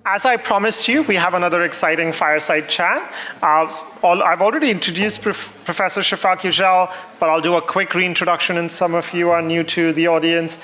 As I promised you, we have another exciting fireside chat. I've already introduced Professor Şafak Yücel, but I'll do a quick reintroduction, and some of you are new to the audience.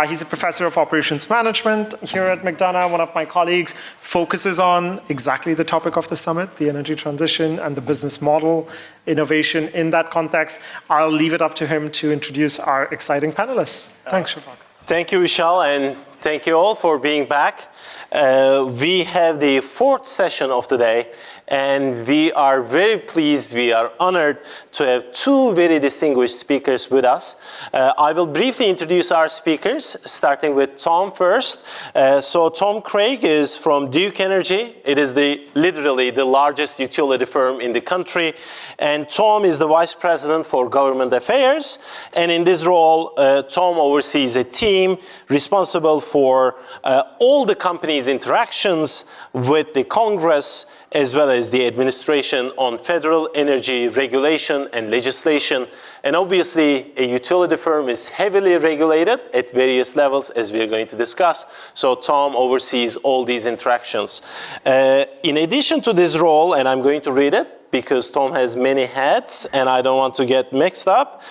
He's a professor of operations management here at McDonough. One of my colleagues focuses on exactly the topic of the summit, the energy transition and the business model innovation in that context. I'll leave it up to him to introduce our exciting panelists. Thanks, Şafak. Thank you, Vishal, and thank you all for being back. We have the fourth session of the day, and we are very pleased, we are honored to have two very distinguished speakers with us. I will briefly introduce our speakers, starting with Tom first. So Tom Craig is from Duke Energy. It is literally the largest utility firm in the country. And Tom is the Vice President for Government Affairs. And in this role, Tom oversees a team responsible for all the company's interactions with the Congress, as well as the administration on federal energy regulation and legislation. And obviously, a utility firm is heavily regulated at various levels, as we're going to discuss. So Tom oversees all these interactions. In addition to this role, and I'm going to read it, because Tom has many hats and I don't want to get mixed up.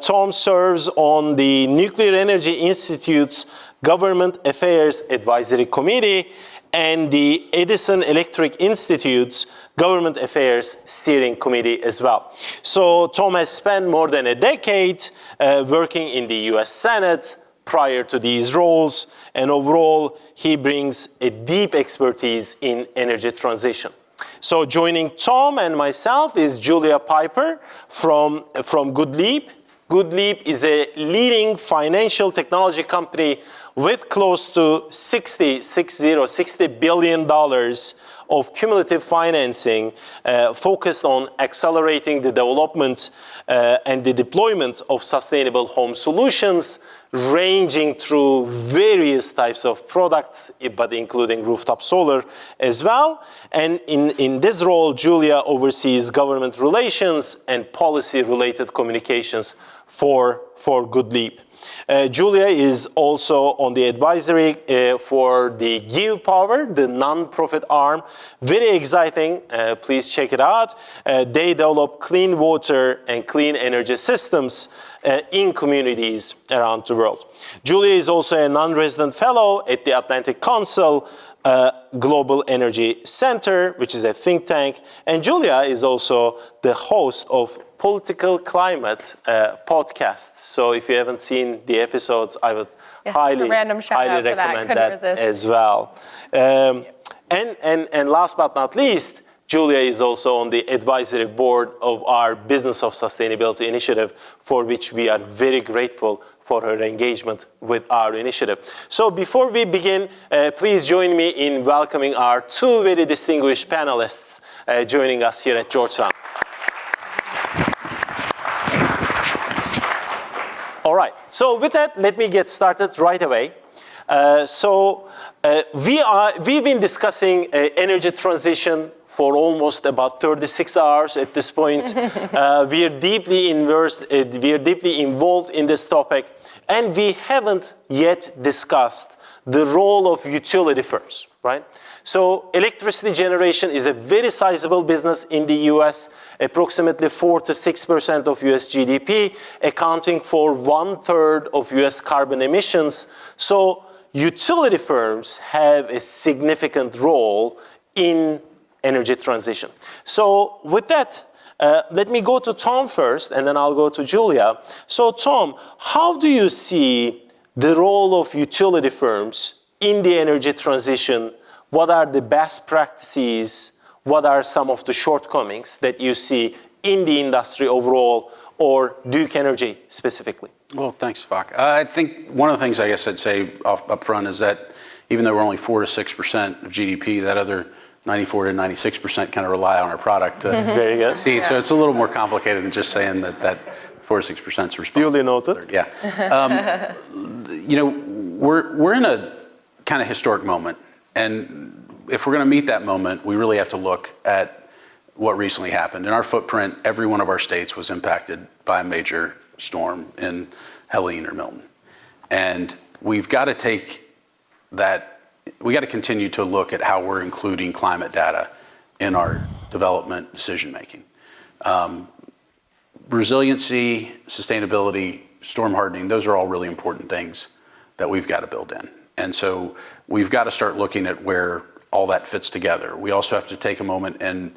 Tom serves on the Nuclear Energy Institute's Government Affairs Advisory Committee and the Edison Electric Institute's Government Affairs Steering Committee as well. So Tom has spent more than a decade working in the US Senate prior to these roles, and overall he brings a deep expertise in energy transition. So joining Tom and myself is Julia Pyper from GoodLeap. GoodLeap is a leading financial technology company with close to $60 billion of cumulative financing focused on accelerating the development and the deployment of sustainable home solutions, ranging through various types of products, but including rooftop solar as well. And in this role, Julia oversees government relations and policy-related communications for GoodLeap. Julia is also on the advisory for the Give Power, the non-profit arm. Very exciting, please check it out. They develop clean water and clean energy systems in communities around the world. Julia is also a non-resident fellow at the Atlantic Council Global Energy Center, which is a think tank. And Julia is also the host of Political Climate podcast. So if you haven't seen the episodes, I would highly recommend that as well. And last but not least, Julia is also on the advisory board of our Business of Sustainability initiative, for which we are very grateful for her engagement with our initiative. So before we begin, please join me in welcoming our two very distinguished panelists joining us here at Georgetown. All right, so with that, let me get started right away. We've been discussing energy transition for almost about 36 hours at this point. We are deeply involved in this topic, and we haven't yet discussed the role of utility firms, right? So electricity generation is a very sizable business in the US, approximately 4 to 6% of US GDP, accounting for 1/3 of US carbon emissions. So utility firms have a significant role in energy transition. So with that, let me go to Tom first, and then I'll go to Julia. So Tom, how do you see the role of utility firms in the energy transition? What are the best practices? What are some of the shortcomings that you see in the industry overall, or Duke Energy specifically? Well, thanks, Şafak. I think one of the things I guess I'd say up front is that even though we're only 4 to 6% of GDP, that other 94 to 96% kind of rely on our product to Very good. see. So it's a little more complicated than just saying that 4 to 6% is responsible. Duly noted. Yeah. We're in a kind of historic moment. And if we're going to meet that moment, we really have to look at what recently happened. In our footprint, every one of our states was impacted by a major storm in Helene or Milton. And we've got to take that we got to continue to look at how we're including climate data in our development decision making. Resiliency, sustainability, storm hardening, those are all really important things that we've got to build in. And so we've got to start looking at where all that fits together. We also have to take a moment and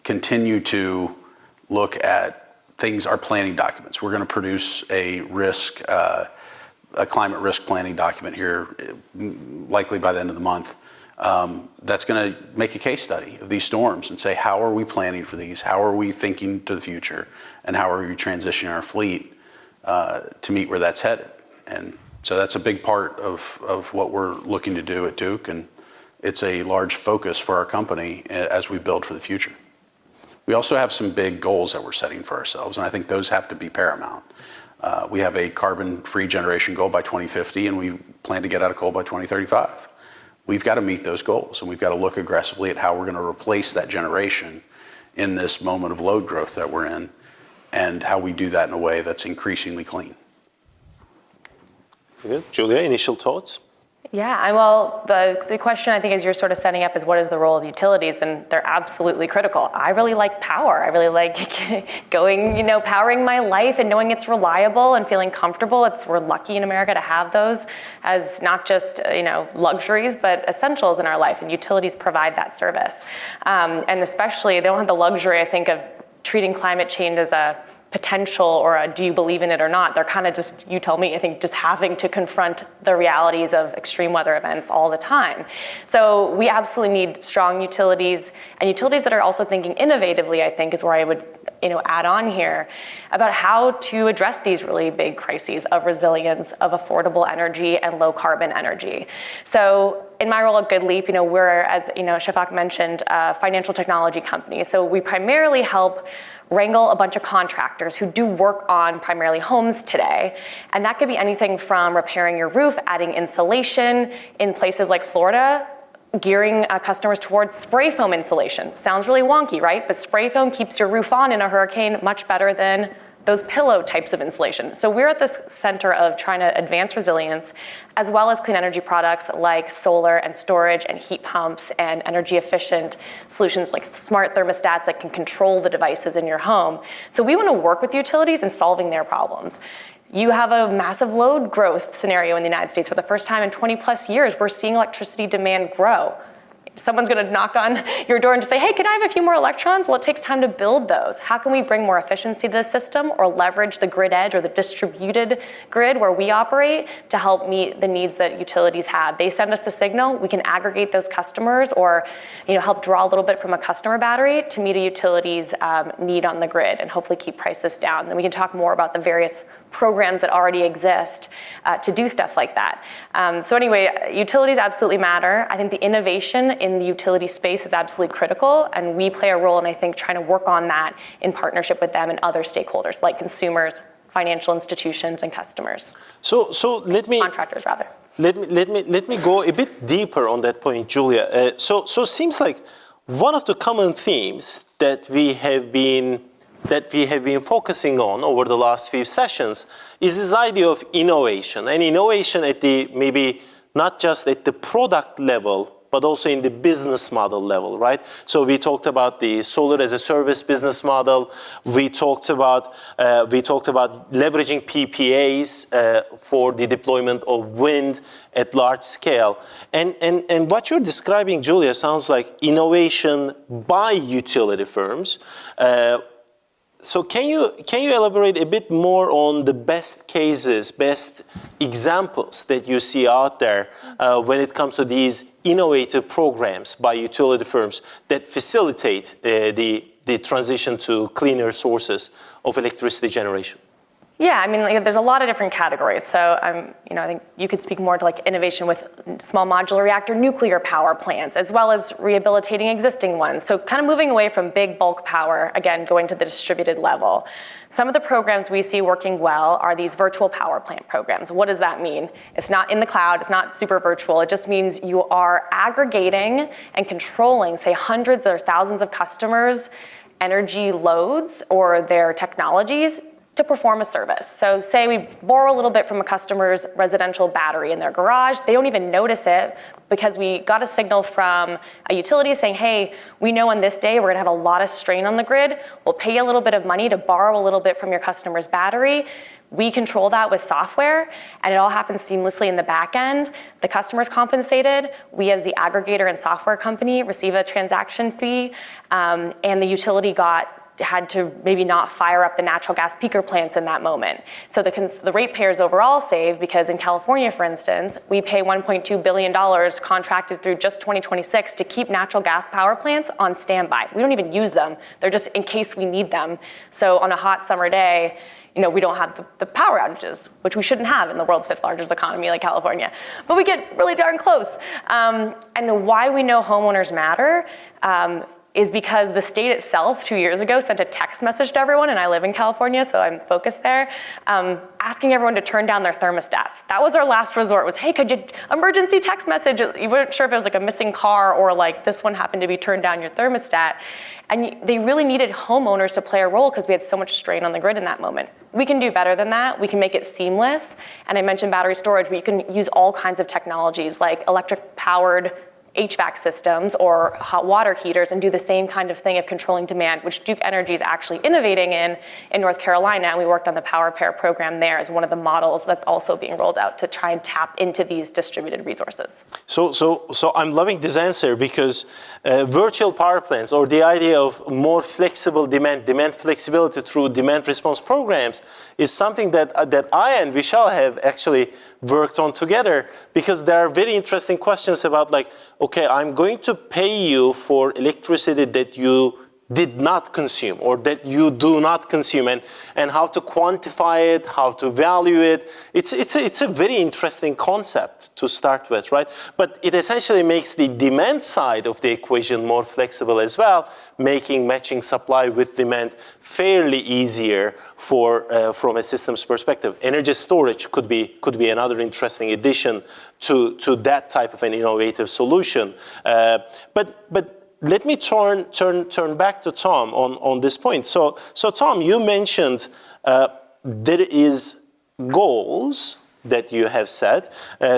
continue to look at things, our planning documents. We're going to produce a climate risk planning document here, likely by the end of the month. That's going to make a case study of these storms and say, how are we planning for these? How are we thinking to the future? And how are we transitioning our fleet to meet where that's headed? And so that's a big part of what we're looking to do at Duke, and it's a large focus for our company as we build for the future. We also have some big goals that we're setting for ourselves, and I think those have to be paramount. We have a carbon-free generation goal by 2050, and we plan to get out of coal by 2035. We've got to meet those goals, and we've got to look aggressively at how we're going to replace that generation in this moment of load growth that we're in, and how we do that in a way that's increasingly clean. Good. Julia, initial thoughts? Yeah, well, the question I think is you're sort of setting up is what is the role of utilities, and they're absolutely critical. I really like power. I really like going, powering my life and knowing it's reliable and feeling comfortable. We're lucky in America to have those as not just, luxuries, but essentials in our life, and utilities provide that service. And especially, they don't have the luxury, I think, of treating climate change as a potential or a do you believe in it or not. They're kind of just, you tell me, I think just having to confront the realities of extreme weather events all the time. So we absolutely need strong utilities, and utilities that are also thinking innovatively, I think, is where I would add on here about how to address these really big crises of resilience, of affordable energy and low carbon energy. So in my role at GoodLeap, we're, as Şafak mentioned, a financial technology company. So we primarily help wrangle a bunch of contractors who do work on primarily homes today. And that could be anything from repairing your roof, adding insulation in places like Florida, gearing customers towards spray foam insulation. Sounds really wonky, right? But spray foam keeps your roof on in a hurricane much better than those pillow types of insulation. So we're at the center of trying to advance resilience, as well as clean energy products like solar and storage and heat pumps and energy efficient solutions like smart thermostats that can control the devices in your home. So we want to work with utilities in solving their problems. You have a massive load growth scenario in the United States. For the first time in 20 plus years, we're seeing electricity demand grow. Someone's going to knock on your door and just say, hey, can I have a few more electrons? Well, it takes time to build those. How can we bring more efficiency to the system or leverage the grid edge or the distributed grid where we operate to help meet the needs that utilities have? They send us the signal. We can aggregate those customers or help draw a little bit from a customer battery to meet a utility's need on the grid and hopefully keep prices down. And we can talk more about the various programs that already exist to do stuff like that. So anyway, utilities absolutely matter. I think the innovation in the utility space is absolutely critical, and we play a role in, I think, trying to work on that in partnership with them and other stakeholders like consumers, financial institutions, and customers. So let me contractors rather. Let me go a bit deeper on that point, Julia. So it seems like one of the common themes that we have been focusing on over the last few sessions is this idea of innovation, and innovation at the maybe not just at the product level, but also in the business model level, right? So we talked about the solar as a service business model. We talked about leveraging PPAs for the deployment of wind at large scale. And what you're describing, Julia, sounds like innovation by utility firms. So can you elaborate a bit more on the best cases, best examples that you see out there when it comes to these innovative programs by utility firms that facilitate the transition to cleaner sources of electricity generation? Yeah, I mean, there's a lot of different categories. So, I think you could speak more to innovation with small modular reactor nuclear power plants, as well as rehabilitating existing ones. So kind of moving away from big bulk power, again, going to the distributed level. Some of the programs we see working well are these virtual power plant programs. What does that mean? It's not in the cloud, it's not super virtual. It just means you are aggregating and controlling, say, hundreds or thousands of customers' energy loads or their technologies to perform a service. So say we borrow a little bit from a customer's residential battery in their garage. They don't even notice it because we got a signal from a utility saying, hey, we know on this day we're gonna have a lot of strain on the grid. We'll pay you a little bit of money to borrow a little bit from your customer's battery. We control that with software, and it all happens seamlessly in the back end. The customer's compensated. We, as the aggregator and software company, receive a transaction fee, and the utility had to maybe not fire up the natural gas peaker plants in that moment. So the ratepayers overall save, because in California, for instance, we pay $1.2 billion contracted through just 2026 to keep natural gas power plants on standby. We don't even use them. They're just in case we need them. So on a hot summer day, we don't have the power outages, which we shouldn't have in the world's 5th largest economy like California. But we get really darn close. And why we know homeowners matter is because the state itself 2 years ago sent a text message to everyone, and I live in California, so I'm focused there, asking everyone to turn down their thermostats. That was our last resort, was, hey, could you, emergency text message. You weren't sure if it was like a missing car or like this one happened to be turned down your thermostat. And they really needed homeowners to play a role because we had so much strain on the grid in that moment. We can do better than that. We can make it seamless. And I mentioned battery storage, but you can use all kinds of technologies like electric powered HVAC systems or hot water heaters and do the same kind of thing of controlling demand, which Duke Energy is actually innovating in North Carolina. And we worked on the Power Pair program there as one of the models that's also being rolled out to try and tap into these distributed resources. So I'm loving this answer because virtual power plants, or the idea of more flexible demand flexibility through demand response programs, is something that I and Vishal have actually worked on together, because there are very interesting questions about, like, okay, I'm going to pay you for electricity that you did not consume or that you do not consume, and how to quantify it, how to value it. It's a very interesting concept to start with, right? But it essentially makes the demand side of the equation more flexible as well, making matching supply with demand fairly easier from a systems perspective. Energy storage could be another interesting addition to that type of an innovative solution. But let me turn back to Tom on this point. So Tom, you mentioned there is goals that you have set,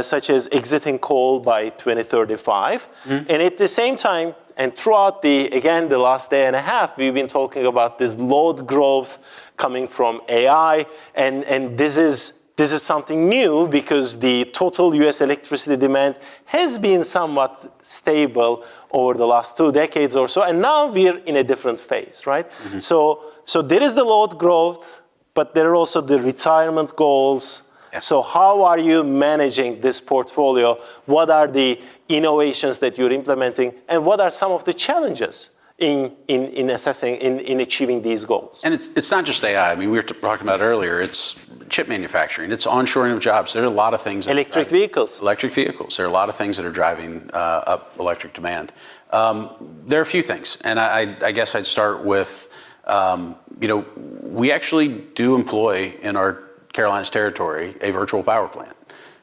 such as exiting coal by 2035, and at the same time, and throughout the last day and a half, we've been talking about this load growth coming from AI, and this is something new because the total US electricity demand has been somewhat stable over the last 2 decades or so, and now we're in a different phase, right? Mm-hmm. So there is the load growth, but there are also the retirement goals. Yeah. So how are you managing this portfolio? What are the innovations that you're implementing, and what are some of the challenges in assessing, in achieving these goals? And it's not just AI. I mean, we were talking about it earlier. It's chip manufacturing. It's onshoring of jobs. There are a lot of things. Electric vehicles. There are a lot of things that are driving up electric demand. There are a few things, and I guess I'd start with, we actually do employ in our Carolinas territory a virtual power plant.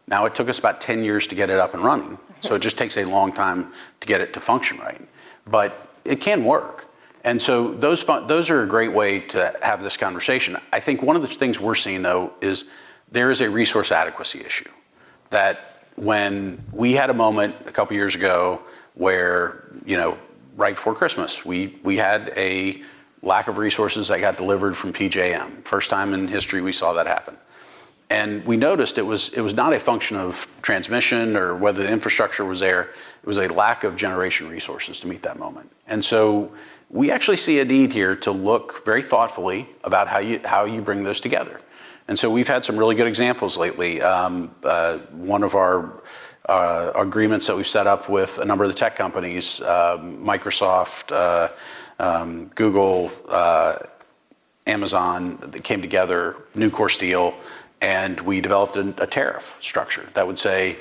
Now, it took us about 10 years to get it up and running, so it just takes a long time to get it to function right. But it can work. And so those are a great way to have this conversation. I think one of the things we're seeing, though, is there is a resource adequacy issue. That when we had a moment a couple years ago where, right before Christmas, we had a lack of resources that got delivered from PJM. First time in history we saw that happen. And we noticed it was not a function of transmission or whether the infrastructure was there. It was a lack of generation resources to meet that moment. And so we actually see a need here to look very thoughtfully about how you bring those together. And so we've had some really good examples lately. One of our agreements that we've set up with a number of the tech companies, Microsoft, Google, Amazon, that came together, Nucor Steel, and we developed a tariff structure that would say,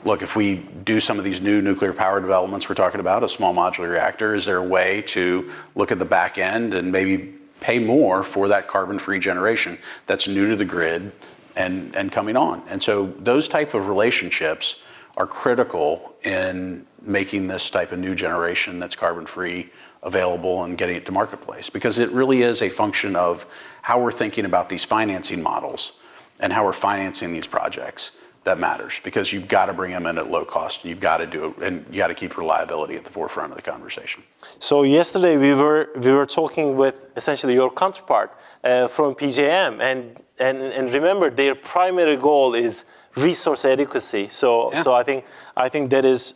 look, if we do some of these new nuclear power developments we're talking about, a small modular reactor, is there a way to look at the back end and maybe pay more for that carbon-free generation that's new to the grid and coming on? And so those type of relationships are critical in making this type of new generation that's carbon-free available and getting it to marketplace, because it really is a function of how we're thinking about these financing models and how we're financing these projects that matters, because you've got to bring them in at low cost, and you've got to do it, and you got to keep reliability at the forefront of the conversation. So yesterday we were talking with essentially your counterpart from PJM, and remember, their primary goal is resource adequacy. So I think that is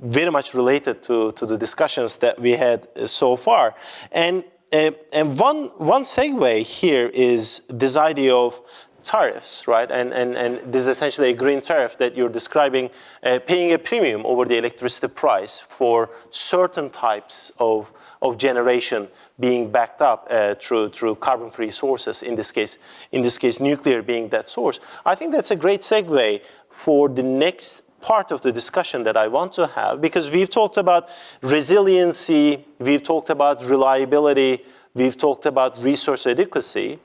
very much related to the discussions that we had so far. And one segue here is this idea of tariffs, right? And this is essentially a green tariff that you're describing, paying a premium over the electricity price for certain types of generation being backed up through carbon-free sources. In this case, nuclear being that source. I think that's a great segue for the next part of the discussion that I want to have, because we've talked about resiliency, we've talked about reliability, we've talked about resource adequacy.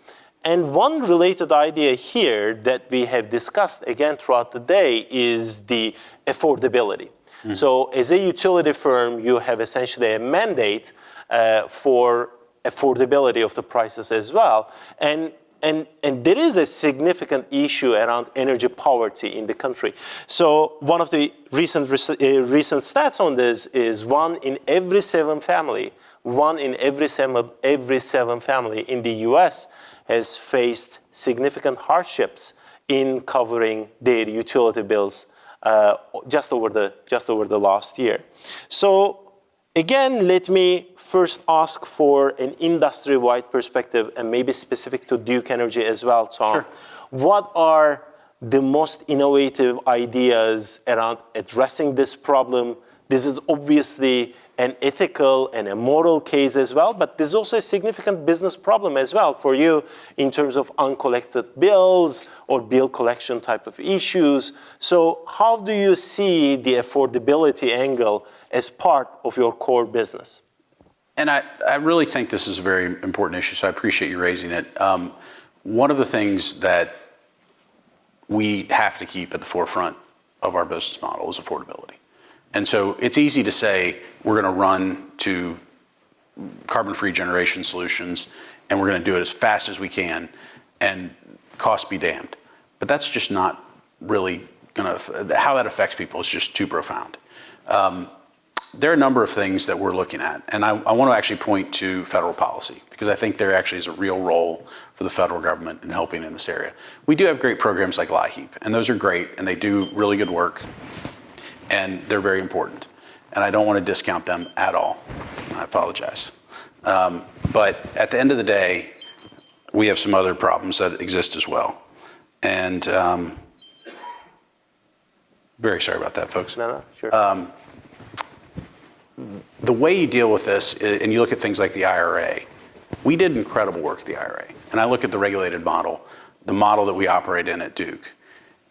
And one related idea here that we have discussed again throughout the day is the affordability. So as a utility firm, you have essentially a mandate for affordability of the prices as well. And there is a significant issue around energy poverty in the country. So one of the recent stats on this is one in every seven family in the US has faced significant hardships in covering their utility bills just over the last year. So again, let me first ask for an industry-wide perspective, and maybe specific to Duke Energy as well, Tom. Sure. What are the most innovative ideas around addressing this problem? This is obviously an ethical and a moral case as well, but there's also a significant business problem as well for you in terms of uncollected bills or bill collection type of issues. So how do you see the affordability angle as part of your core business? And I really think this is a very important issue, so I appreciate you raising it. One of the things that we have to keep at the forefront of our business model is affordability. And so it's easy to say we're going to run to carbon-free generation solutions and we're going to do it as fast as we can and cost be damned. But that's just not really going to, how that affects people is just too profound. There are a number of things that we're looking at, and I want to actually point to federal policy, because I think there actually is a real role for the federal government in helping in this area. We do have great programs like LIHEAP, and those are great, and they do really good work, and they're very important. And I don't want to discount them at all. I apologize. But at the end of the day, we have some other problems that exist as well. And very sorry about that, folks. No, sure. The way you deal with this, and you look at things like the IRA, we did incredible work at the IRA. And I look at the regulated model, the model that we operate in at Duke,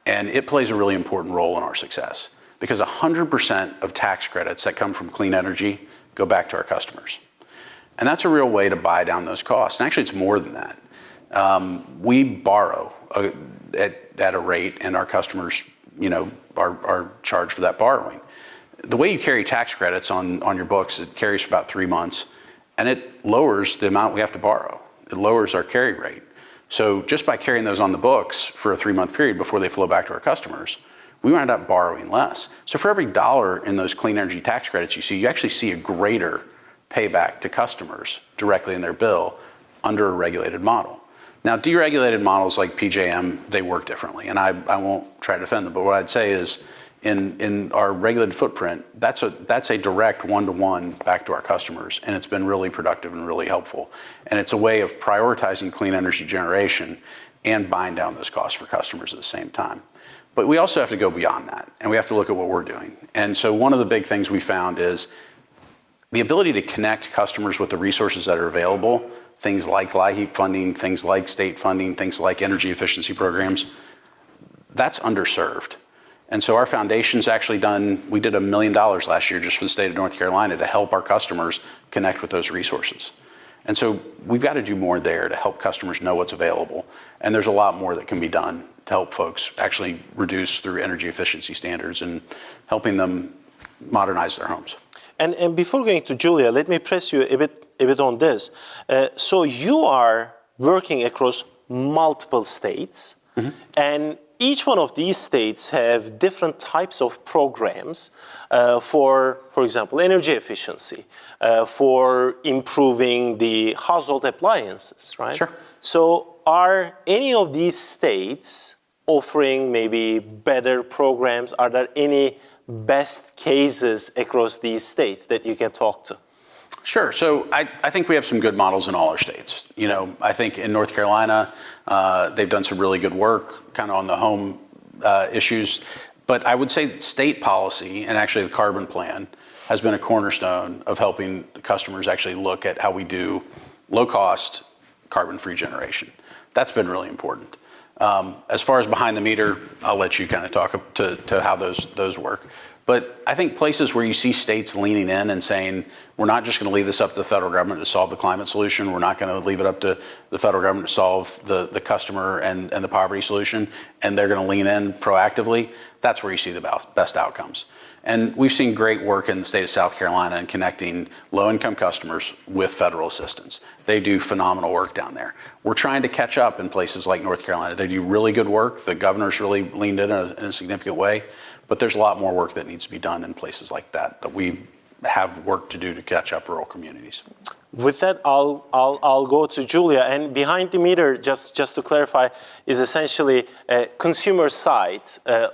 and it plays a really important role in our success, because 100% of tax credits that come from clean energy go back to our customers. And that's a real way to buy down those costs. And actually, it's more than that. We borrow at a rate, and our customers, are charged for that borrowing. The way you carry tax credits on your books, it carries for about 3 months, and it lowers the amount we have to borrow. It lowers our carry rate. So just by carrying those on the books for a 3-month period before they flow back to our customers, we wind up borrowing less. So for every dollar in those clean energy tax credits you actually see a greater payback to customers directly in their bill under a regulated model. Now, deregulated models like PJM, they work differently, and I won't try to defend them, but what I'd say is in our regulated footprint, that's a direct one-to-one back to our customers, and it's been really productive and really helpful. And it's a way of prioritizing clean energy generation and buying down those costs for customers at the same time. But we also have to go beyond that, and we have to look at what we're doing. And so one of the big things we found is the ability to connect customers with the resources that are available, things like LIHEAP funding, things like state funding, things like energy efficiency programs, that's underserved. And so our foundation's actually we did $1 million last year just for the state of North Carolina to help our customers connect with those resources. And so we've got to do more there to help customers know what's available. And there's a lot more that can be done to help folks actually reduce through energy efficiency standards and helping them modernize their homes. And before going to Julia, let me press you a bit on this. So you are working across multiple states, and each one of these states have different types of programs for example, energy efficiency, for improving the household appliances, right? Sure. So are any of these states offering maybe better programs? Are there any best cases across these states that you can talk to? Sure. So I think we have some good models in all our states. You know, I think in North Carolina, they've done some really good work kind of on the home issues. But I would say state policy and actually the carbon plan has been a cornerstone of helping customers actually look at how we do low-cost, carbon-free generation. That's been really important. As far as behind the meter, I'll let you kind of talk to how those work. But I think places where you see states leaning in and saying, we're not just going to leave this up to the federal government to solve the climate solution, we're not going to leave it up to the federal government to solve the customer and the poverty solution, and they're going to lean in proactively, that's where you see the best outcomes. And we've seen great work in the state of South Carolina in connecting low-income customers with federal assistance. They do phenomenal work down there. We're trying to catch up in places like North Carolina. They do really good work. The governor's really leaned in a significant way. But there's a lot more work that needs to be done in places like that we have work to do to catch up rural communities. With that, I'll go to Julia. And behind the meter, just to clarify, is essentially consumer side,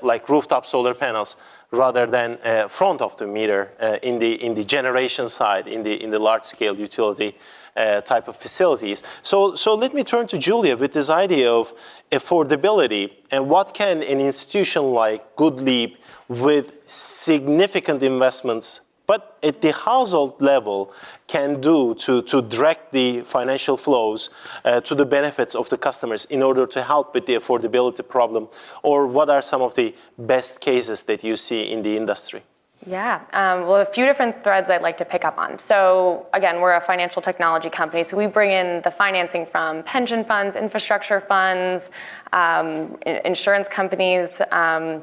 like rooftop solar panels, rather than front of the meter in the generation side, in the large scale utility type of facilities. So let me turn to Julia with this idea of affordability and what can an institution like GoodLeap with significant investments, but at the household level, can do to direct the financial flows to the benefits of the customers in order to help with the affordability problem? Or what are some of the best cases that you see in the industry? Yeah, well, a few different threads I'd like to pick up on. So again, we're a financial technology company, so we bring in the financing from pension funds, infrastructure funds, insurance companies, and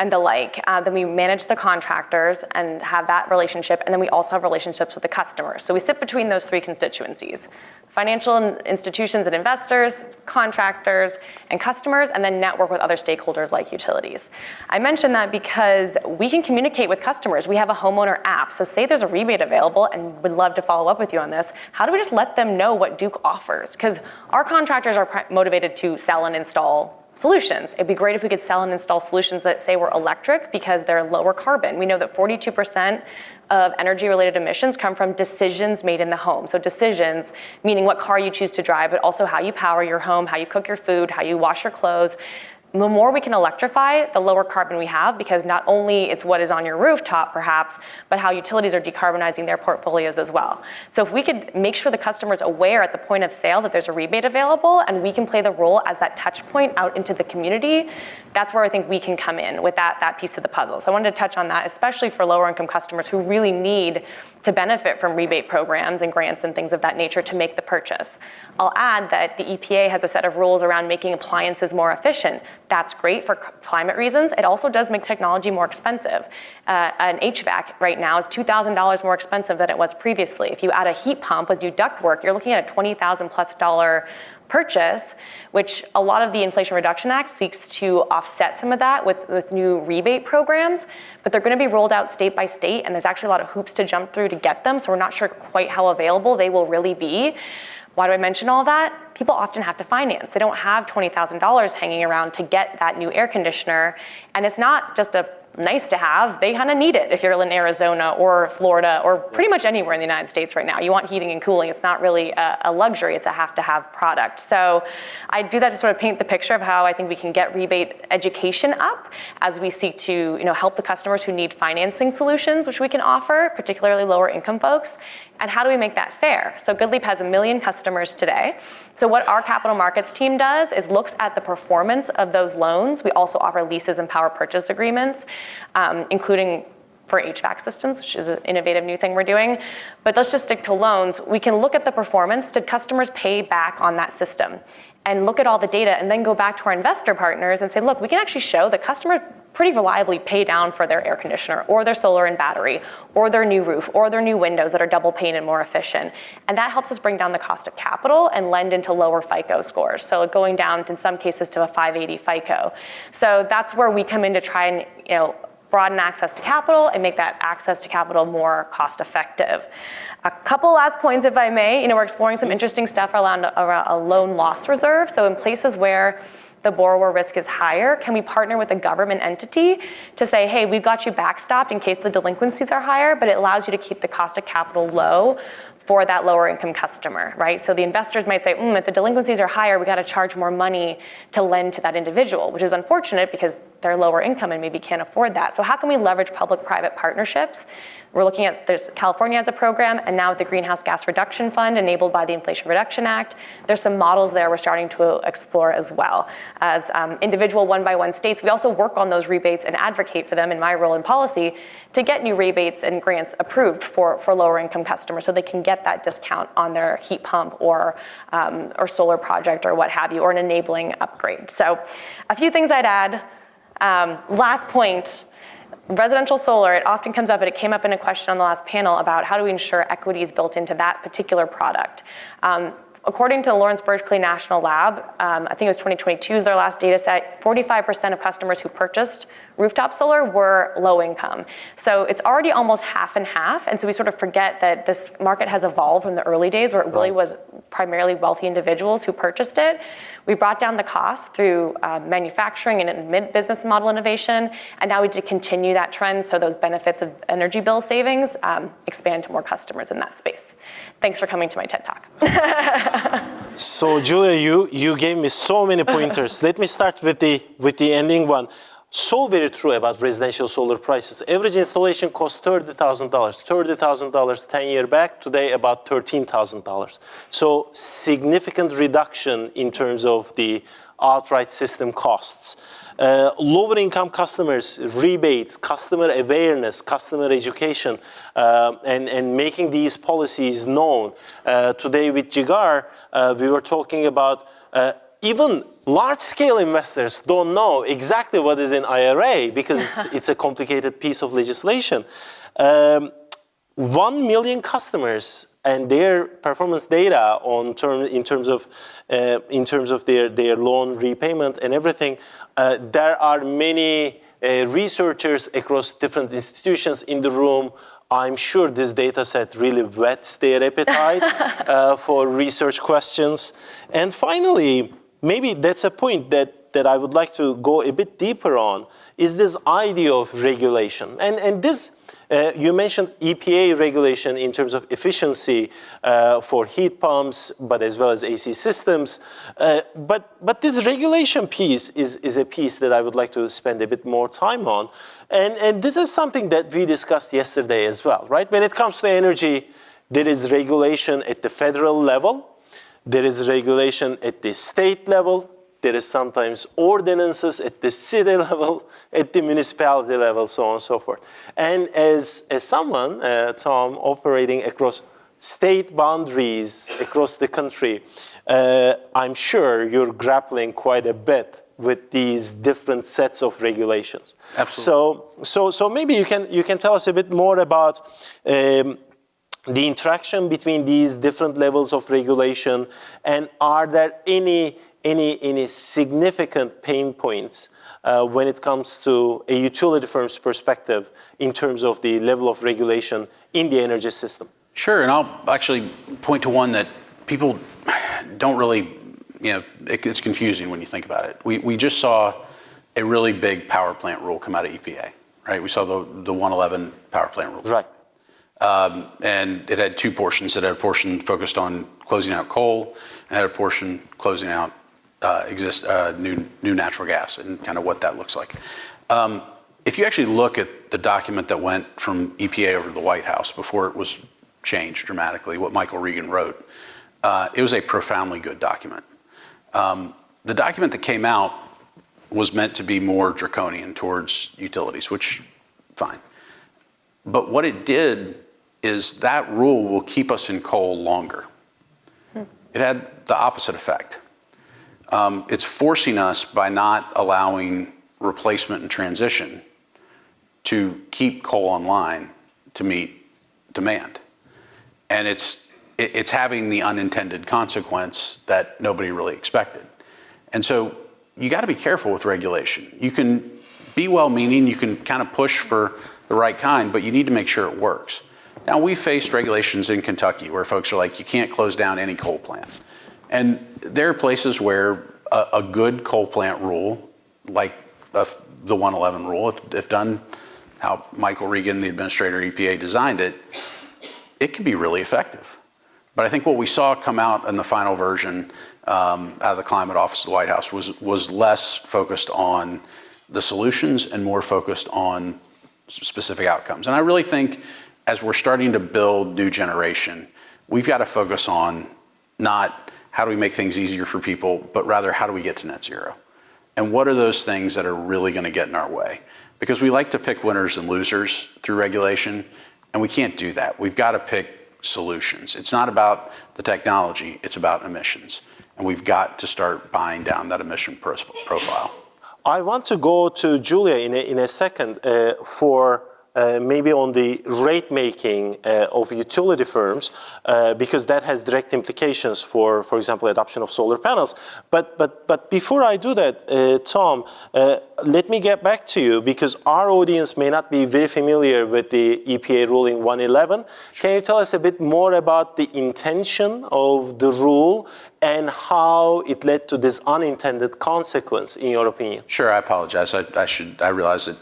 the like. Then we manage the contractors and have that relationship, and then we also have relationships with the customers. So we sit between those three constituencies: financial institutions and investors, contractors, and customers, and then network with other stakeholders like utilities. I mention that because we can communicate with customers. We have a homeowner app. So say there's a rebate available, and would love to follow up with you on this. How do we just let them know what Duke offers? Because our contractors are motivated to sell and install solutions. It'd be great if we could sell and install solutions that say were electric because they're lower carbon. We know that 42% of energy-related emissions come from decisions made in the home. So decisions, meaning what car you choose to drive, but also how you power your home, how you cook your food, how you wash your clothes. The more we can electrify, the lower carbon we have, because not only it's what is on your rooftop perhaps, but how utilities are decarbonizing their portfolios as well. So if we could make sure the customer's aware at the point of sale that there's a rebate available, and we can play the role as that touch point out into the community, that's where I think we can come in with that piece of the puzzle. So I wanted to touch on that, especially for lower income customers who really need to benefit from rebate programs and grants and things of that nature to make the purchase. I'll add that the EPA has a set of rules around making appliances more efficient. That's great for climate reasons. It also does make technology more expensive. An HVAC right now is $2,000 more expensive than it was previously. If you add a heat pump with new ductwork, you're looking at a $20,000+ purchase, which a lot of the Inflation Reduction Act seeks to offset some of that with new rebate programs, but they're going to be rolled out state by state, and there's actually a lot of hoops to jump through to get them, so we're not sure quite how available they will really be. Why do I mention all that? People often have to finance. They don't have $20,000 hanging around to get that new air conditioner, and it's not just a nice to have, they kind of need it if you're in Arizona or Florida or pretty much anywhere in the United States right now. You want heating and cooling. It's not really a luxury, it's a have-to-have product. So I do that to sort of paint the picture of how I think we can get rebate education up as we seek to help the customers who need financing solutions, which we can offer, particularly lower income folks. And how do we make that fair? So GoodLeap has 1 million customers today. So what our capital markets team does is looks at the performance of those loans. We also offer leases and power purchase agreements, including for HVAC systems, which is an innovative new thing we're doing. But let's just stick to loans. We can look at the performance. Did customers pay back on that system? And look at all the data and then go back to our investor partners and say, look, we can actually show that customers pretty reliably pay down for their air conditioner or their solar and battery or their new roof or their new windows that are double pane and more efficient. And that helps us bring down the cost of capital and lend into lower FICO scores. So going down in some cases to a 580 FICO. So that's where we come in to try and broaden access to capital and make that access to capital more cost effective. A couple last points, if I may. We're exploring some interesting stuff around a loan loss reserve. So in places where the borrower risk is higher, can we partner with a government entity to say, hey, we've got you backstopped in case the delinquencies are higher, but it allows you to keep the cost of capital low for that lower income customer, right? So the investors might say, if the delinquencies are higher, we got to charge more money to lend to that individual, which is unfortunate because they're lower income and maybe can't afford that. So how can we leverage public-private partnerships? We're looking at, California has a program, and now with the Greenhouse Gas Reduction Fund enabled by the Inflation Reduction Act, there's some models there we're starting to explore as well. As individual one-by-one states, we also work on those rebates and advocate for them in my role in policy to get new rebates and grants approved for lower income customers so they can get that discount on their heat pump or solar project or what have you, or an enabling upgrade. So a few things I'd add. Last point, residential solar, it often comes up, and it came up in a question on the last panel about how do we ensure equity is built into that particular product. According to Lawrence Berkeley National Lab, I think it was 2022 is their last data set, 45% of customers who purchased rooftop solar were low income. So it's already almost half and half. And so we sort of forget that this market has evolved from the early days where it really was primarily wealthy individuals who purchased it. We brought down the cost through manufacturing and business model innovation. And now we need to continue that trend so those benefits of energy bill savings expand to more customers in that space. Thanks for coming to my TED Talk. So Julia, you gave me so many pointers. Let me start with the ending one. So very true about residential solar prices. Average installation cost $30,000. $30,000 10 years back, today about $13,000. So significant reduction in terms of the outright system costs. Lower income customers, rebates, customer awareness, customer education, and making these policies known. Today with Jigar, we were talking about even large-scale investors don't know exactly what is in IRA because it's a complicated piece of legislation. 1 million customers and their performance data in terms of their loan repayment and everything. There are many researchers across different institutions in the room. I'm sure this data set really whets their appetite for research questions. And finally, maybe that's a point that I would like to go a bit deeper on, is this idea of regulation. And this, you mentioned EPA regulation in terms of efficiency for heat pumps, but as well as AC systems. But this regulation piece is a piece that I would like to spend a bit more time on. And this is something that we discussed yesterday as well, right? When it comes to energy, there is regulation at the federal level. There is regulation at the state level. There is sometimes ordinances at the city level, at the municipality level, so on and so forth. And as someone, Tom, operating across state boundaries across the country, I'm sure you're grappling quite a bit with these different sets of regulations. Absolutely. So maybe you can tell us a bit more about the interaction between these different levels of regulation, and are there any significant pain points when it comes to a utility firm's perspective in terms of the level of regulation in the energy system? Sure, and I'll actually point to one that people don't really, it's confusing when you think about it. We just saw a really big power plant rule come out of EPA, right? We saw the 111 power plant rule. Right. And it had two portions. It had a portion focused on closing out coal, and had a portion closing out new natural gas and kind of what that looks like. If you actually look at the document that went from EPA over to the White House before it was changed dramatically, what Michael Regan wrote, it was a profoundly good document. The document that came out was meant to be more draconian towards utilities, which, fine. But what it did is that rule will keep us in coal longer. It had the opposite effect. It's forcing us by not allowing replacement and transition to keep coal online to meet demand. And it's having the unintended consequence that nobody really expected. And so you got to be careful with regulation. You can be well-meaning, you can kind of push for the right kind, but you need to make sure it works. Now, we faced regulations in Kentucky where folks are like, you can't close down any coal plant. And there are places where a good coal plant rule, like the 111 rule, if done how Michael Regan, the administrator of EPA, designed it, it can be really effective. But I think what we saw come out in the final version out of the Climate Office of the White House was less focused on the solutions and more focused on specific outcomes. And I really think as we're starting to build new generation, we've got to focus on not how do we make things easier for people, but rather how do we get to net zero? And what are those things that are really going to get in our way? Because we like to pick winners and losers through regulation, and we can't do that. We've got to pick solutions. It's not about the technology, it's about emissions. And we've got to start buying down that emission profile. I want to go to Julia in a second for maybe on the rate making of utility firms, because that has direct implications for example, adoption of solar panels. But before I do that, Tom, let me get back to you because our audience may not be very familiar with the EPA ruling 111. Can you tell us a bit more about the intention of the rule and how it led to this unintended consequence, in your opinion? Sure, I apologize. I realize that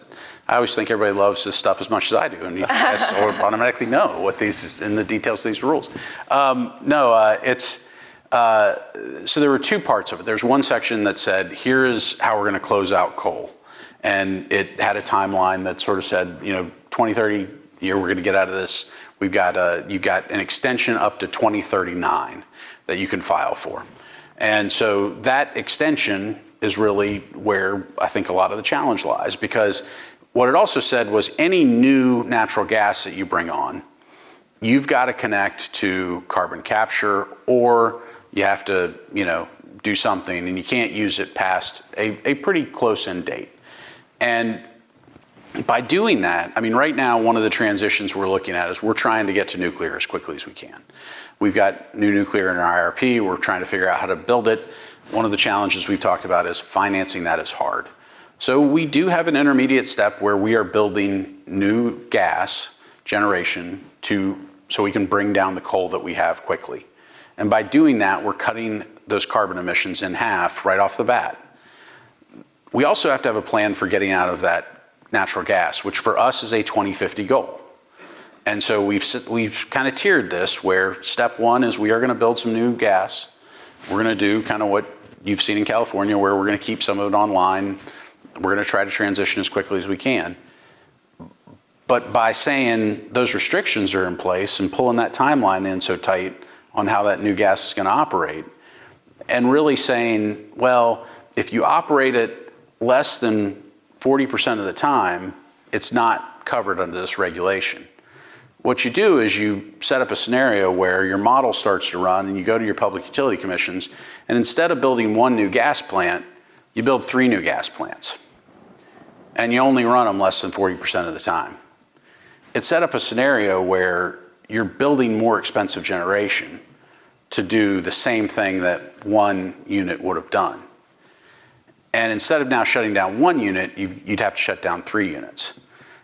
I always think everybody loves this stuff as much as I do, and you guys automatically know what these in the details of these rules. So there were two parts of it. There's one section that said, here is how we're going to close out coal, and it had a timeline that sort of said, 2030, we're going to get out of this. You've got an extension up to 2039 that you can file for, and so that extension is really where I think a lot of the challenge lies, because what it also said was any new natural gas that you bring on, you've got to connect to carbon capture, or you have to, do something, and you can't use it past a pretty close end date. And by doing that, right now, one of the transitions we're looking at is we're trying to get to nuclear as quickly as we can. We've got new nuclear in our IRP. We're trying to figure out how to build it. One of the challenges we've talked about is financing that is hard. So we do have an intermediate step where we are building new gas generation so we can bring down the coal that we have quickly. And by doing that, we're cutting those carbon emissions in half right off the bat. We also have to have a plan for getting out of that natural gas, which for us is a 2050 goal. And so we've kind of tiered this where step one is we are going to build some new gas. We're going to do kind of what you've seen in California, where we're going to keep some of it online. We're going to try to transition as quickly as we can. But by saying those restrictions are in place and pulling that timeline in so tight on how that new gas is going to operate, and really saying, well, if you operate it less than 40% of the time, it's not covered under this regulation. What you do is you set up a scenario where your model starts to run and you go to your public utility commissions, and instead of building one new gas plant, you build 3 new gas plants. And you only run them less than 40% of the time. It set up a scenario where you're building more expensive generation to do the same thing that one unit would have done. And instead of now shutting down one unit, you'd have to shut down 3 units.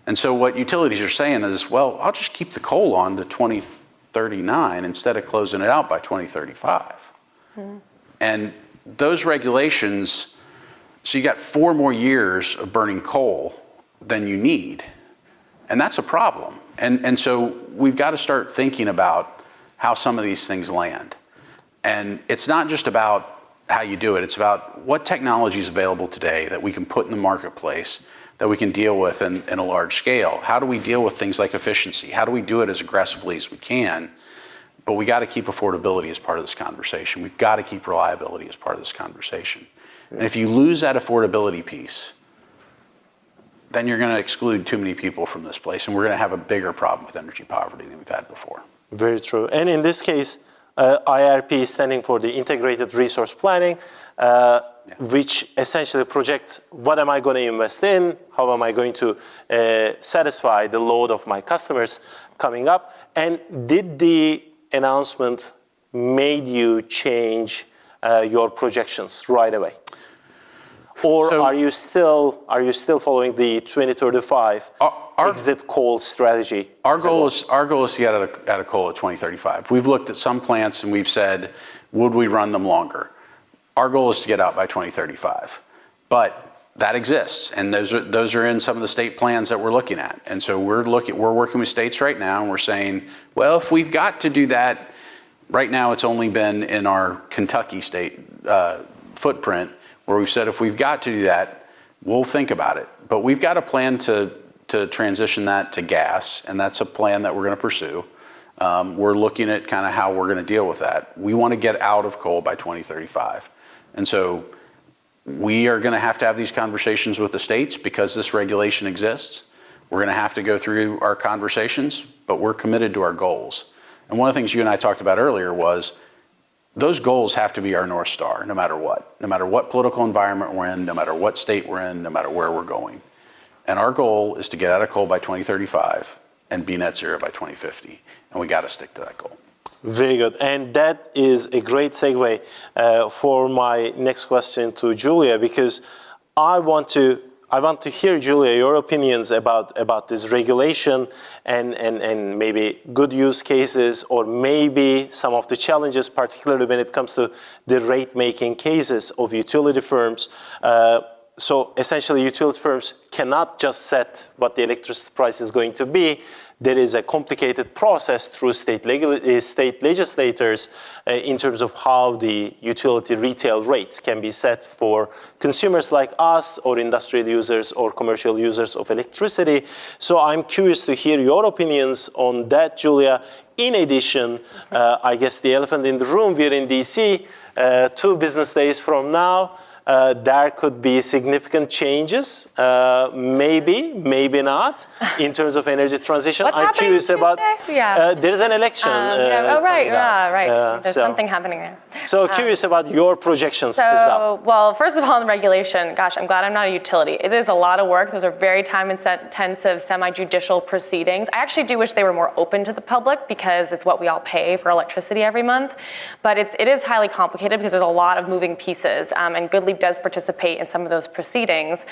And so what utilities are saying is, well, I'll just keep the coal on to 2039 instead of closing it out by 2035. Mm-hmm. And those regulations, so you got 4 more years of burning coal than you need. And that's a problem. And so we've got to start thinking about how some of these things land. And it's not just about how you do it. It's about what technology is available today that we can put in the marketplace that we can deal with in a large scale. How do we deal with things like efficiency? How do we do it as aggressively as we can? But we got to keep affordability as part of this conversation. We've got to keep reliability as part of this conversation. And if you lose that affordability piece, then you're going to exclude too many people from this place, and we're going to have a bigger problem with energy poverty than we've had before. Very true. And in this case, IRP is standing for the Integrated Resource Planning. which essentially projects what am I going to invest in, how am I going to satisfy the load of my customers coming up, and did the announcement made you change your projections right away? Or are you still following the 2035 exit coal strategy? Our goal is to get out of coal at 2035. We've looked at some plants and we've said, would we run them longer? Our goal is to get out by 2035, but that exists, and those are in some of the state plans that we're looking at. And so we're working with states right now, and we're saying, well, if we've got to do that, right now it's only been in our Kentucky state footprint, where we've said if we've got to do that, we'll think about it. But we've got a plan to transition that to gas, and that's a plan that we're going to pursue. We're looking at kind of how we're going to deal with that. We want to get out of coal by 2035. And so we are going to have these conversations with the states because this regulation exists. We're going to have to go through our conversations, but we're committed to our goals. And one of the things you and I talked about earlier was those goals have to be our North Star, no matter what political environment we're in, no matter what state we're in, no matter where we're going. And our goal is to get out of coal by 2035 and be net zero by 2050. And we got to stick to that goal. Very good. And that is a great segue for my next question to Julia, because I want to hear, Julia, your opinions about this regulation and maybe good use cases, or maybe some of the challenges, particularly when it comes to the rate-making cases of utility firms. So essentially, utility firms cannot just set what the electricity price is going to be. There is a complicated process through state legislators in terms of how the utility retail rates can be set for consumers like us, or industrial users, or commercial users of electricity. So I'm curious to hear your opinions on that, Julia. In addition, I guess the elephant in the room, we're in DC, 2 business days from now. There could be significant changes, maybe not, in terms of energy transition. I'm curious about. There's an election. Right. There's something happening there. So curious about your projections as well. Well, first of all, in regulation, gosh, I'm glad I'm not a utility. It is a lot of work. Those are very time-intensive, semi-judicial proceedings. I actually do wish they were more open to the public, because it's what we all pay for electricity every month. But it is highly complicated because there's a lot of moving pieces, and GoodLeap does participate in some of those proceedings.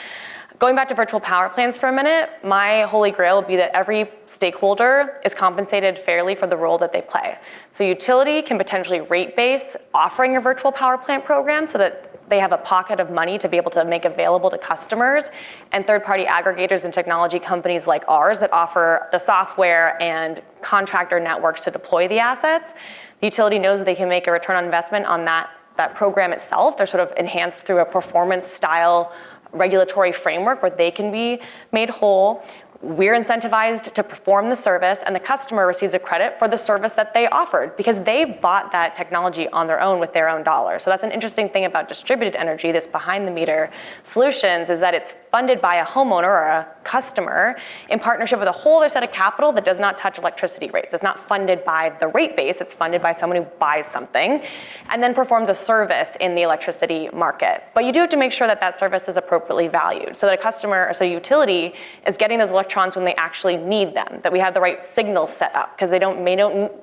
Going back to virtual power plants for a minute, my holy grail would be that every stakeholder is compensated fairly for the role that they play. So utility can potentially rate base offering a virtual power plant program so that they have a pocket of money to be able to make available to customers, and third-party aggregators and technology companies like ours that offer the software and contractor networks to deploy the assets. The utility knows that they can make a return on investment on that program itself. They're sort of enhanced through a performance style regulatory framework where they can be made whole. We're incentivized to perform the service, and the customer receives a credit for the service that they offered because they bought that technology on their own with their own dollars. So that's an interesting thing about distributed energy, this behind-the-meter solutions, is that it's funded by a homeowner or a customer in partnership with a whole other set of capital that does not touch electricity rates. It's not funded by the rate base, it's funded by someone who buys something and then performs a service in the electricity market. But you do have to make sure that that service is appropriately valued so that a customer, or so a utility, is getting those electrons when they actually need them, that we have the right signals set up, because they may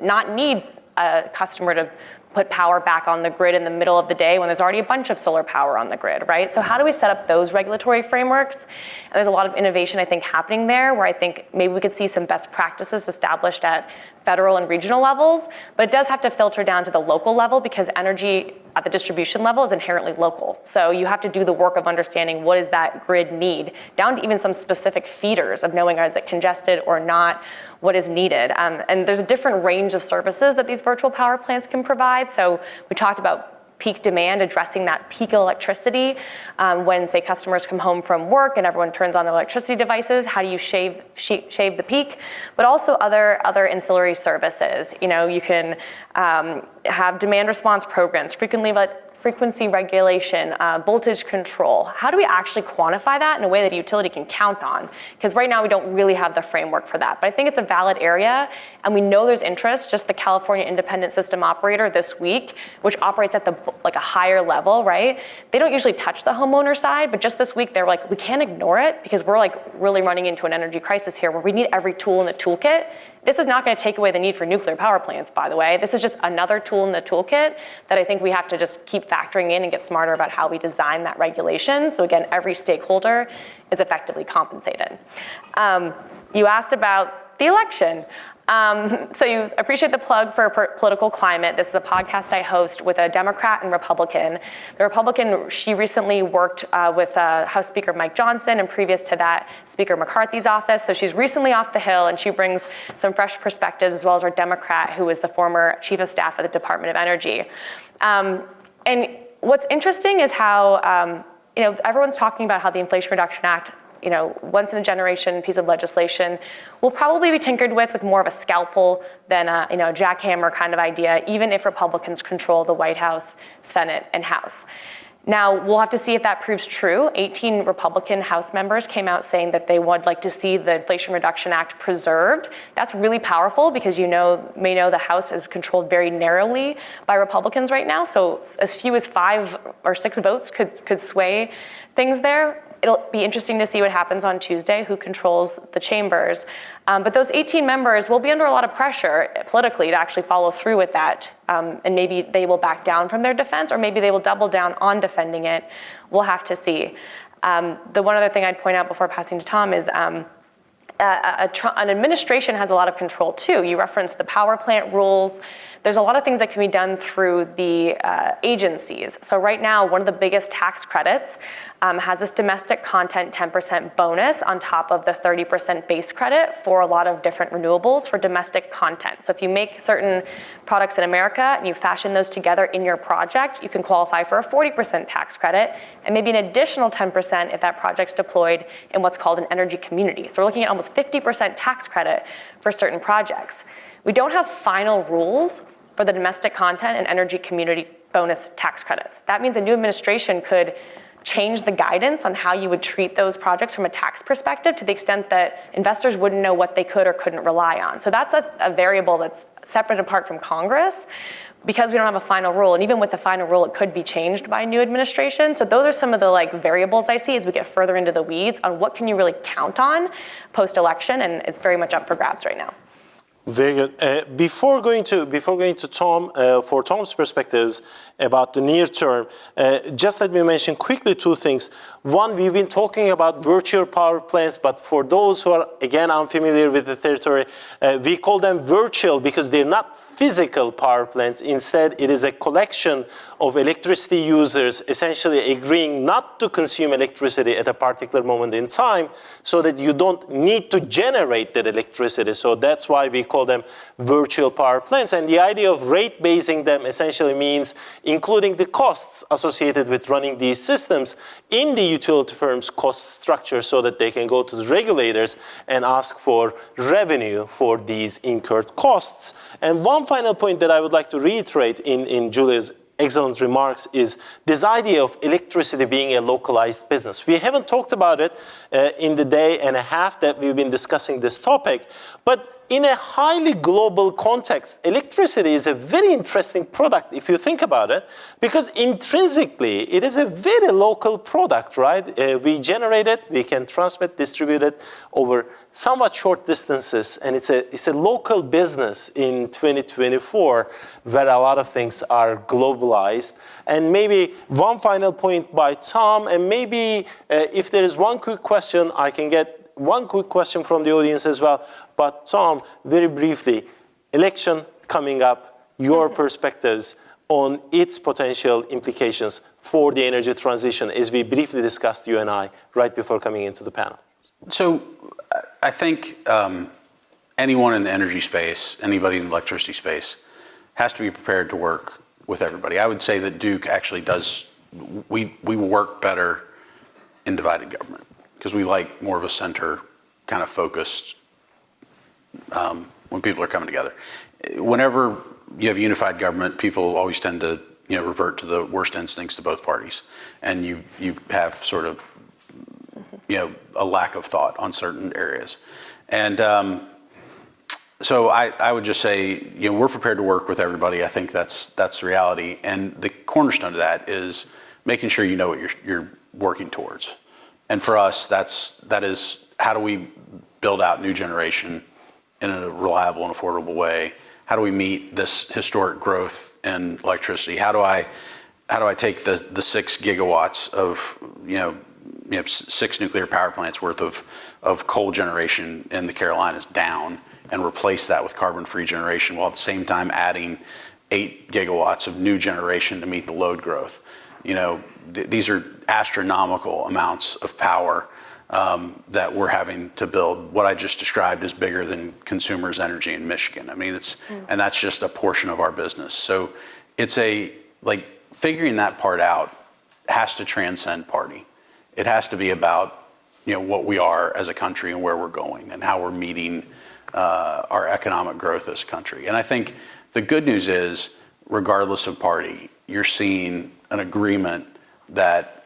not need a customer to put power back on the grid in the middle of the day when there's already a bunch of solar power on the grid, right? So how do we set up those regulatory frameworks? And there's a lot of innovation, I think, happening there, where I think maybe we could see some best practices established at federal and regional levels, but it does have to filter down to the local level, because energy at the distribution level is inherently local. So you have to do the work of understanding what does that grid need, down to even some specific feeders of knowing, is it congested or not, what is needed. And there's a different range of services that these virtual power plants can provide. So we talked about peak demand, addressing that peak electricity when, say, customers come home from work and everyone turns on their electricity devices. How do you shave the peak? But also other ancillary services. You know, you can have demand response programs, frequently frequency regulation, voltage control. How do we actually quantify that in a way that a utility can count on? Because right now we don't really have the framework for that. But I think it's a valid area, and we know there's interest. Just the California Independent System Operator this week, which operates at a higher level, right? They don't usually touch the homeowner side, but just this week they're like, we can't ignore it because we're like really running into an energy crisis here where we need every tool in the toolkit. This is not going to take away the need for nuclear power plants, by the way. This is just another tool in the toolkit that I think we have to just keep factoring in and get smarter about how we design that regulation. So again, every stakeholder is effectively compensated. You asked about the election. So you appreciate the plug for political climate. This is a podcast I host with a Democrat and Republican. The Republican, she recently worked with House Speaker Mike Johnson, and previous to that, Speaker McCarthy's office. So she's recently off the Hill, and she brings some fresh perspectives, as well as our Democrat, who is the former Chief of Staff at the Department of Energy. And what's interesting is how, everyone's talking about how the Inflation Reduction Act, once in a generation piece of legislation, will probably be tinkered with more of a scalpel than a jackhammer kind of idea, even if Republicans control the White House, Senate, and House. Now, we'll have to see if that proves true. 18 Republican House members came out saying that they would like to see the Inflation Reduction Act preserved. That's really powerful because may know the House is controlled very narrowly by Republicans right now. So as few as 5 or 6 votes could sway things there. It'll be interesting to see what happens on Tuesday, who controls the chambers. But those 18 members will be under a lot of pressure politically to actually follow through with that. And maybe they will back down from their defense, or maybe they will double down on defending it. We'll have to see. The one other thing I'd point out before passing to Tom is an administration has a lot of control too. You referenced the power plant rules. There's a lot of things that can be done through the agencies. So right now, one of the biggest tax credits has this domestic content 10% bonus on top of the 30% base credit for a lot of different renewables for domestic content. So if you make certain products in America and you fashion those together in your project, you can qualify for a 40% tax credit and maybe an additional 10% if that project's deployed in what's called an energy community. So we're looking at almost 50% tax credit for certain projects. We don't have final rules for the domestic content and energy community bonus tax credits. That means a new administration could change the guidance on how you would treat those projects from a tax perspective to the extent that investors wouldn't know what they could or couldn't rely on. So that's a variable that's separate and apart from Congress because we don't have a final rule. And even with the final rule, it could be changed by a new administration. So those are some of the variables I see as we get further into the weeds on what can you really count on post-election, and it's very much up for grabs right now. Very good. Before going to Tom, for Tom's perspectives about the near term, just let me mention quickly 2 things. One, we've been talking about virtual power plants, but for those who are, again, unfamiliar with the territory, we call them virtual because they're not physical power plants. Instead, it is a collection of electricity users essentially agreeing not to consume electricity at a particular moment in time so that you don't need to generate that electricity. So that's why we call them virtual power plants. And the idea of rate basing them essentially means including the costs associated with running these systems in the utility firm's cost structure so that they can go to the regulators and ask for revenue for these incurred costs. And one final point that I would like to reiterate in Julia's excellent remarks is this idea of electricity being a localized business. We haven't talked about it in the day and a half that we've been discussing this topic, but in a highly global context, electricity is a very interesting product if you think about it, because intrinsically it is a very local product, right? We generate it, we can transmit, distribute it over somewhat short distances, and it's a local business in 2024 where a lot of things are globalized. And maybe one final point by Tom, and maybe if there is one quick question, I can get one quick question from the audience as well. But Tom, very briefly, election coming up, your perspectives on its potential implications for the energy transition as we briefly discussed, you and I, right before coming into the panel. So I think anyone in the energy space, anybody in the electricity space, has to be prepared to work with everybody. I would say that Duke actually does, we work better in divided government because we like more of a center kind of focused when people are coming together. Whenever you have unified government, people always tend to revert to the worst instincts of both parties, and you have sort of a lack of thought on certain areas. And so I would just say, we're prepared to work with everybody. I think that's the reality. And the cornerstone of that is making sure you know what you're working towards. And for us, that is how do we build out new generation in a reliable and affordable way? How do we meet this historic growth in electricity? How do I take the 6 gigawatts of 6 nuclear power plants worth of coal generation in the Carolinas down and replace that with carbon-free generation, while at the same time adding 8 gigawatts of new generation to meet the load growth? These are astronomical amounts of power that we're having to build. What I just described is bigger than Consumers Energy in Michigan. I mean, and that's just a portion of our business. So it's figuring that part out has to transcend party. It has to be about, what we are as a country and where we're going and how we're meeting our economic growth as a country. And I think the good news is, regardless of party, you're seeing an agreement that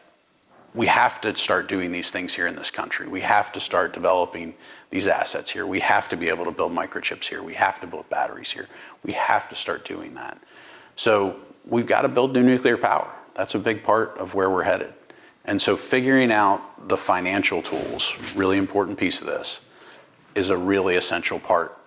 we have to start doing these things here in this country. We have to start developing these assets here. We have to be able to build microchips here. We have to build batteries here. We have to start doing that. So we've got to build new nuclear power. That's a big part of where we're headed. And so figuring out the financial tools, really important piece of this, is a really essential part.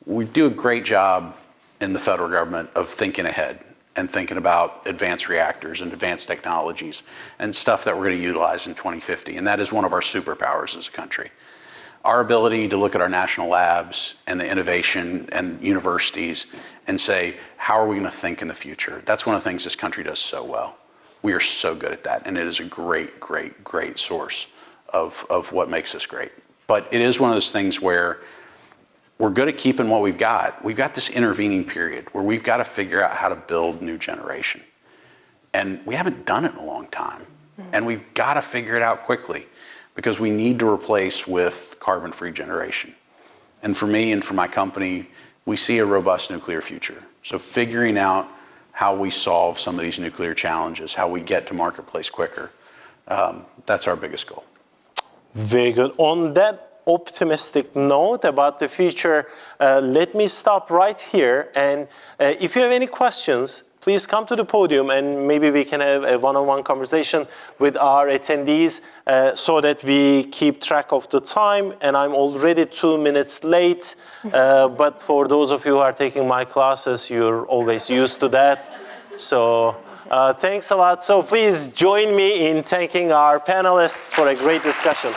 We do a great job in the federal government of thinking ahead and thinking about advanced reactors and advanced technologies and stuff that we're going to utilize in 2050. And that is one of our superpowers as a country. Our ability to look at our national labs and the innovation and universities and say, how are we going to think in the future? That's one of the things this country does so well. We are so good at that. And it is a great, great, great source of what makes us great. But it is one of those things where we're good at keeping what we've got. We've got this intervening period where we've got to figure out how to build new generation. And we haven't done it in a long time. And we've got to figure it out quickly because we need to replace with carbon-free generation. And for me and for my company, we see a robust nuclear future. So figuring out how we solve some of these nuclear challenges, how we get to marketplace quicker, that's our biggest goal. Very good. On that optimistic note about the future, let me stop right here. And if you have any questions, please come to the podium and maybe we can have a one-on-one conversation with our attendees so that we keep track of the time. And I'm already 2 minutes late. But for those of you who are taking my classes, you're always used to that. So thanks a lot. So please join me in thanking our panelists for a great discussion.